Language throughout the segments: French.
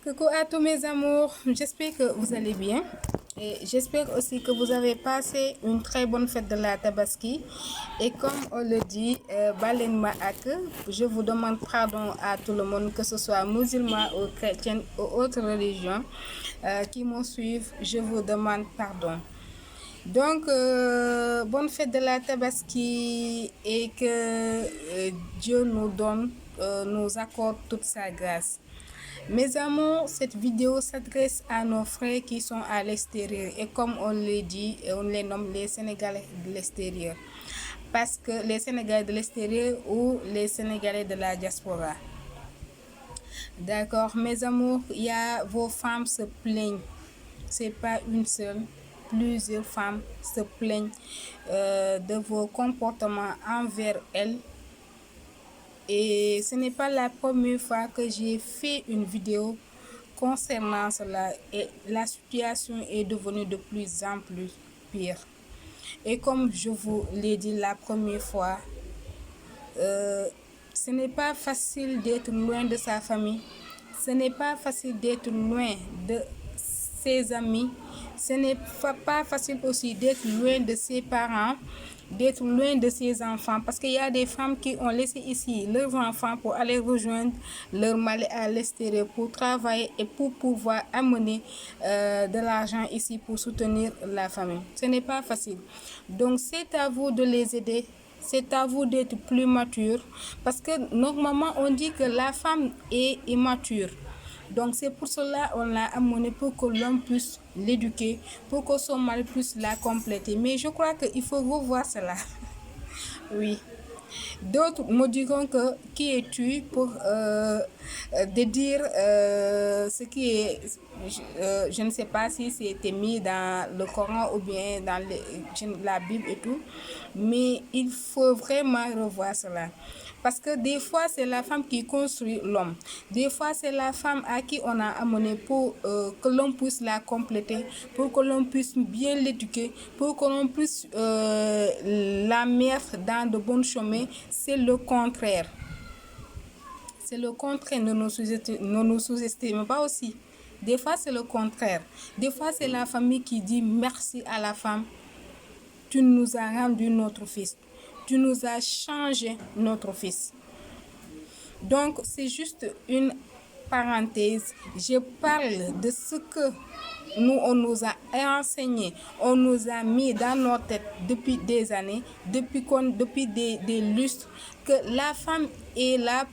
Coucou à tous mes amours, j'espère que vous allez bien et j'espère aussi que vous avez passé une très bonne fête de la Tabaski et comme on le dit, Balen Ma'ak, je vous demande pardon à tout le monde, que ce soit musulman ou chrétien ou autre religion qui m'en suivent, je vous demande pardon. Donc, bonne fête de la Tabaski et que Dieu nous donne, nous accorde toute sa grâce. Mes amours, cette vidéo s'adresse à nos frères qui sont à l'extérieur et comme on le dit, on les nomme les Sénégalais de l'extérieur. Parce que les Sénégalais de l'extérieur ou les Sénégalais de la diaspora. D'accord, mes amours, il y a vos femmes se plaignent. C'est pas une seule, plusieurs femmes se plaignent de vos comportements envers elles. Et ce n'est pas la première fois que j'ai fait une vidéo concernant cela et la situation est devenue de plus en plus pire. Et comme je vous l'ai dit la première fois, ce n'est pas facile d'être loin de sa famille, ce n'est pas facile d'être loin de ses amis, ce n'est pas facile aussi d'être loin de ses parents, d'être loin de ses enfants, parce qu'il y a des femmes qui ont laissé ici leurs enfants pour aller rejoindre leur mari à l'extérieur pour travailler et pour pouvoir amener de l'argent ici pour soutenir la famille. Ce n'est pas facile. Donc c'est à vous de les aider. C'est à vous d'être plus mature parce que normalement on dit que la femme est immature. Donc c'est pour cela qu'on l'a amené pour que l'homme puisse l'éduquer, pour que son mari puisse la compléter. Mais je crois qu'il faut revoir cela. Oui. D'autres me diront que qui es-tu pour de dire ce qui est, je ne sais pas si c'était mis dans le Coran ou bien dans la Bible et tout, mais il faut vraiment revoir cela. Parce que des fois, c'est la femme qui construit l'homme. Des fois, c'est la femme à qui on a amené pour que l'on puisse la compléter, pour que l'on puisse bien l'éduquer, pour que l'on puisse la mettre dans de bons chemins. C'est le contraire. C'est le contraire. Ne nous sous-estimons pas aussi. Des fois, c'est le contraire. Des fois, c'est la famille qui dit merci à la femme. Tu nous as rendu notre fils. Tu nous as changé notre fils. Donc, c'est juste une parenthèse. Je parle de ce que on nous a enseigné, on nous a mis dans nos têtes depuis des années, depuis des lustres, que la femme est là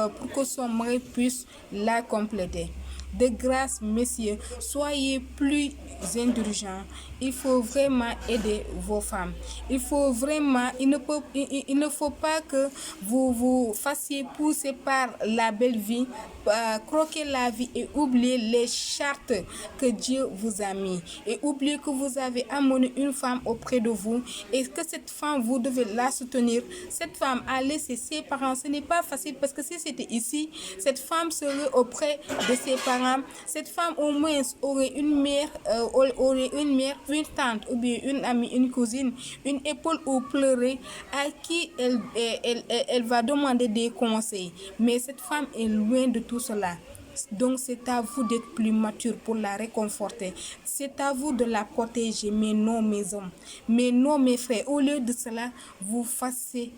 pour que son mari puisse la compléter. De grâce, messieurs, soyez plus indulgents. Il faut vraiment aider vos femmes. Il faut vraiment, il ne faut pas que vous vous fassiez pousser par la belle vie, croquer la vie et oublier les chartes que Dieu vous a mis. Et oublier que vous avez amené une femme auprès de vous et que cette femme, vous devez la soutenir. Cette femme a laissé ses parents. Ce n'est pas facile parce que si c'était ici, cette femme serait auprès de ses parents. Cette femme au moins aurait une mère, une tante ou bien une amie, une cousine, une épaule où pleurer à qui elle va demander des conseils. Mais cette femme est loin de tout cela. Donc c'est à vous d'être plus mature pour la réconforter. C'est à vous de la protéger, mais non mes hommes. Mais non mes frères. Au lieu de cela, vous faites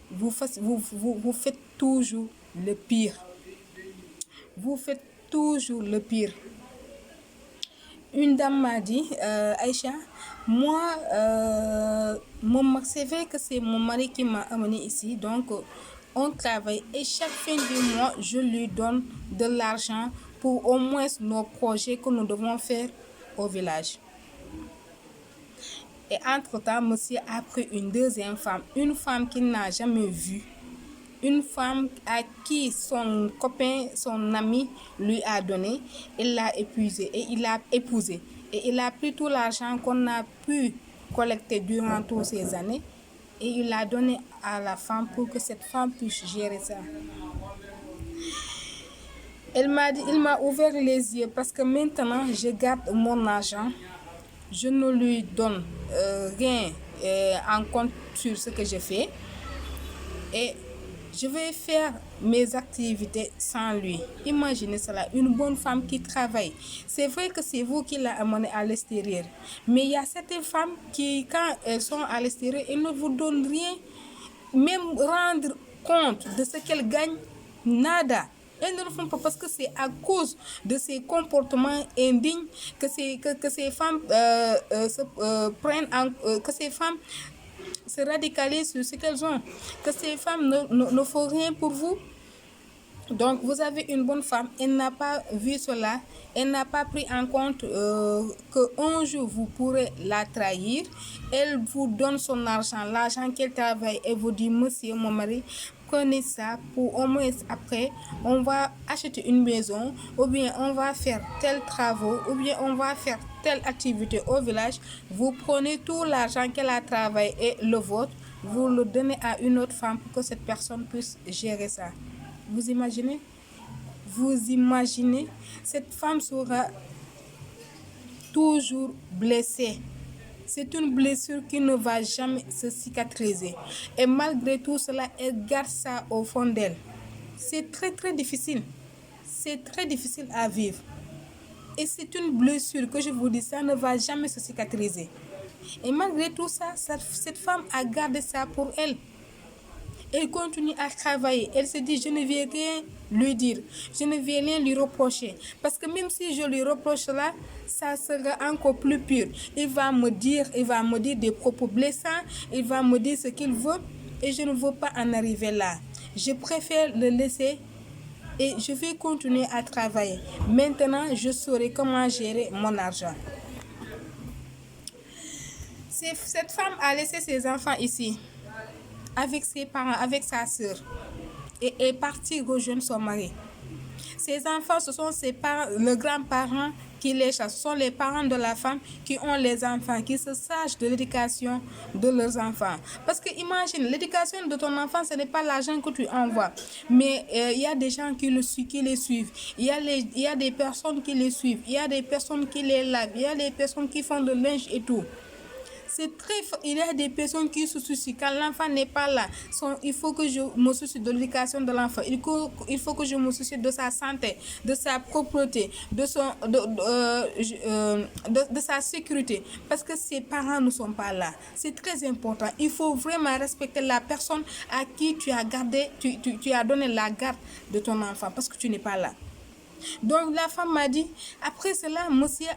toujours le pire. Vous faites toujours le pire. Une dame m'a dit, Aïcha, moi, c'est vrai que c'est mon mari qui m'a amené ici, donc on travaille et chaque fin du mois, je lui donne de l'argent pour au moins nos projets que nous devons faire au village. Et entre-temps, monsieur a pris une deuxième femme, une femme qu'il n'a jamais vue. Une femme à qui son copain, son ami lui a donné, il l'a épuisé et il l'a épousé. Et il a pris tout l'argent qu'on a pu collecter durant toutes ces années et il l'a donné à la femme pour que cette femme puisse gérer ça. Elle m'a dit, il m'a ouvert les yeux parce que maintenant je garde mon argent, je ne lui donne rien en compte sur ce que je fais et Je vais faire mes activités sans lui. Imaginez cela, une bonne femme qui travaille. C'est vrai que c'est vous qui l'avez amenée à l'extérieur. Mais il y a certaines femmes qui, quand elles sont à l'extérieur, elles ne vous donnent rien. Même rendre compte de ce qu'elles gagnent, nada. Elles ne le font pas parce que c'est à cause de ces comportements indignes que ces femmes que ces femmes se radicalisent sur ce qu'elles ont, que ces femmes ne font rien pour vous. Donc vous avez une bonne femme, elle n'a pas vu cela, elle n'a pas pris en compte qu'un jour vous pourrez la trahir. Elle vous donne son argent, l'argent qu'elle travaille, et vous dit: monsieur, mon mari, prenez ça pour au moins après on va acheter une maison, ou bien on va faire tel travaux, ou bien on va faire telle activité au village. Vous prenez tout l'argent qu'elle a travaillé et le vôtre, vous le donnez à une autre femme pour que cette personne puisse gérer ça. Vous imaginez? Vous imaginez? Cette femme sera toujours blessée. C'est une blessure qui ne va jamais se cicatriser. Et malgré tout cela, elle garde ça au fond d'elle. C'est très très difficile. C'est très difficile à vivre. Et c'est une blessure que je vous dis, ça ne va jamais se cicatriser. Et malgré tout ça, cette femme a gardé ça pour elle. Elle continue à travailler. Elle se dit: je ne vais rien lui dire. Je ne vais rien lui reprocher. Parce que même si je lui reproche cela, ça sera encore plus pire. Il va me dire des propos blessants. Il va me dire ce qu'il veut. Et je ne veux pas en arriver là. Je préfère le laisser et je vais continuer à travailler. Maintenant, je saurai comment gérer mon argent. Cette femme a laissé ses enfants ici, avec ses parents, avec sa sœur, et est partie rejoindre son mari. Ses enfants, ce sont ses parents, le grand-parent qui les chasse. Ce sont les parents de la femme qui ont les enfants, qui se sachent de l'éducation de leurs enfants. Parce que imagine, l'éducation de ton enfant, ce n'est pas l'argent que tu envoies. Mais il y a des gens qui les suivent. Il y a des personnes qui les suivent. Il y a des personnes qui les lavent. Il y a des personnes qui font le linge et tout. Il y a des personnes qui se soucient quand l'enfant n'est pas là. Il faut que je me soucie de l'éducation de l'enfant. Il faut que je me soucie de sa santé, de sa propreté, de sa sécurité. Parce que ses parents ne sont pas là. C'est très important. Il faut vraiment respecter la personne à qui tu as donné la garde de ton enfant parce que tu n'es pas là. Donc la femme m'a dit, après cela, monsieur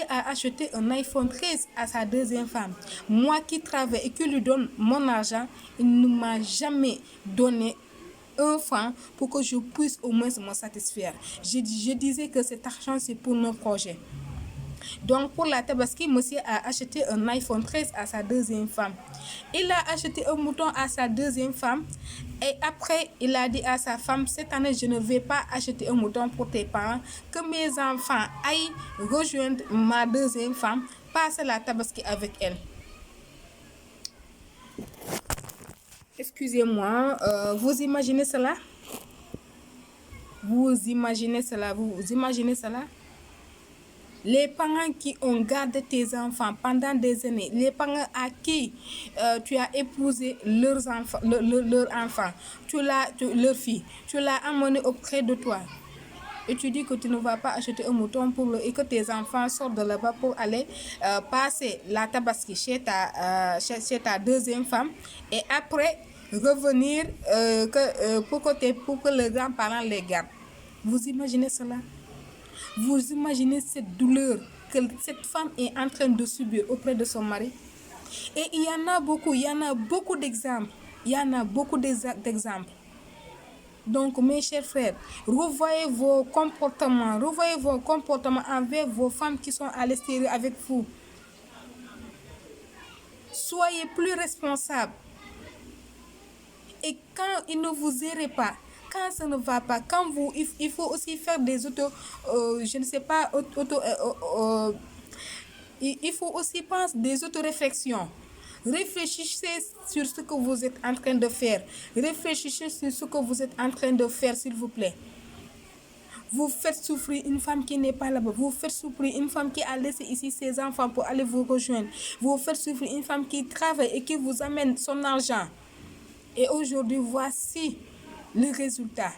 a acheté un iPhone 13 à sa deuxième femme. Moi qui travaille et qui lui donne mon argent, il ne m'a jamais donné un franc pour que je puisse au moins me satisfaire. Je disais que cet argent, c'est pour nos projets. Donc pour la Tabaski, monsieur a acheté un iPhone 13 à sa deuxième femme. Il a acheté un mouton à sa deuxième femme. Et après, il a dit à sa femme: cette année, je ne vais pas acheter un mouton pour tes parents. Que mes enfants aillent rejoindre ma deuxième femme, passer la Tabaski avec elle. Excusez-moi, vous imaginez cela? Vous imaginez cela? Les parents qui ont gardé tes enfants pendant des années, les parents à qui tu as épousé leurs enfants, leur enfant, leur fille, tu l'as amené auprès de toi. Et tu dis que tu ne vas pas acheter un mouton et que tes enfants sortent de là-bas pour aller passer la Tabaski chez ta deuxième femme et après revenir pour que les grands-parents les gardent. Vous imaginez cela? Vous imaginez cette douleur que cette femme est en train de subir auprès de son mari? Et il y en a beaucoup d'exemples. Donc, mes chers frères, revoyez vos comportements envers vos femmes qui sont à l'extérieur avec vous. Soyez plus responsables. Et quand il ne vous errez pas, quand ça ne va pas, il faut aussi faire des il faut aussi penser des auto-réflexions. Réfléchissez sur ce que vous êtes en train de faire. Réfléchissez sur ce que vous êtes en train de faire, s'il vous plaît. Vous faites souffrir une femme qui n'est pas là-bas. Vous faites souffrir une femme qui a laissé ici ses enfants pour aller vous rejoindre. Vous faites souffrir une femme qui travaille et qui vous amène son argent. Et aujourd'hui, voici le résultat.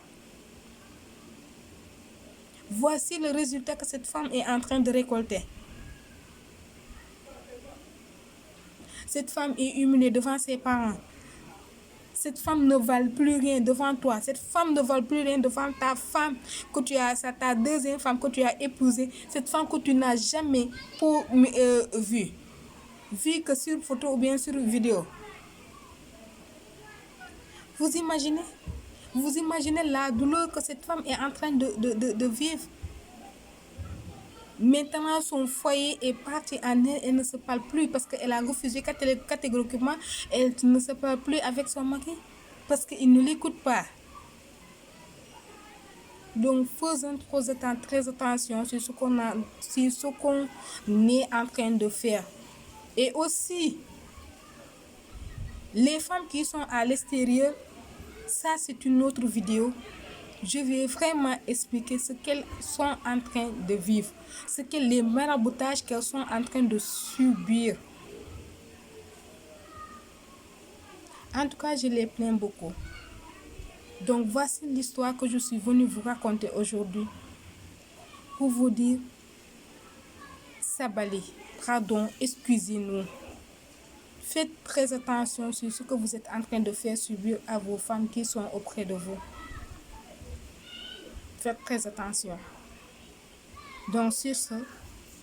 Voici le résultat que cette femme est en train de récolter. Cette femme est humiliée devant ses parents. Cette femme ne vaut plus rien devant toi. Cette femme ne vaut plus rien devant ta femme que tu as, ta deuxième femme que tu as épousée. Cette femme que tu n'as jamais vue. Vue que sur photo ou bien sur vidéo. Vous imaginez? Vous imaginez la douleur que cette femme est en train de vivre? Maintenant, son foyer est parti en elle, elle ne se parle plus parce qu'elle a refusé catégoriquement, elle ne se parle plus avec son mari parce qu'il ne l'écoute pas. Donc, faisons très attention sur ce qu'on est en train de faire. Et aussi, les femmes qui sont à l'extérieur, ça c'est une autre vidéo. Je vais vraiment expliquer ce qu'elles sont en train de vivre, ce que les maraboutages qu'elles sont en train de subir. En tout cas, je les plains beaucoup. Donc, voici l'histoire que je suis venue vous raconter aujourd'hui pour vous dire, Sabali, pardon, excusez-nous. Faites très attention sur ce que vous êtes en train de faire subir à vos femmes qui sont auprès de vous. Faites très attention. Donc, sur ce,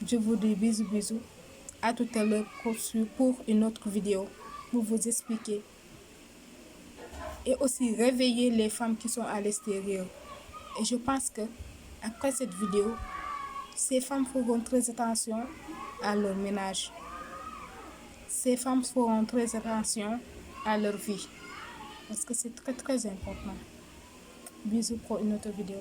je vous dis bisous. À tout à l'heure pour une autre vidéo pour vous expliquer. Et aussi réveiller les femmes qui sont à l'extérieur. Et je pense que après cette vidéo, ces femmes feront très attention à leur ménage. Ces femmes feront très attention à leur vie. Parce que c'est très important. Bisous pour une autre vidéo.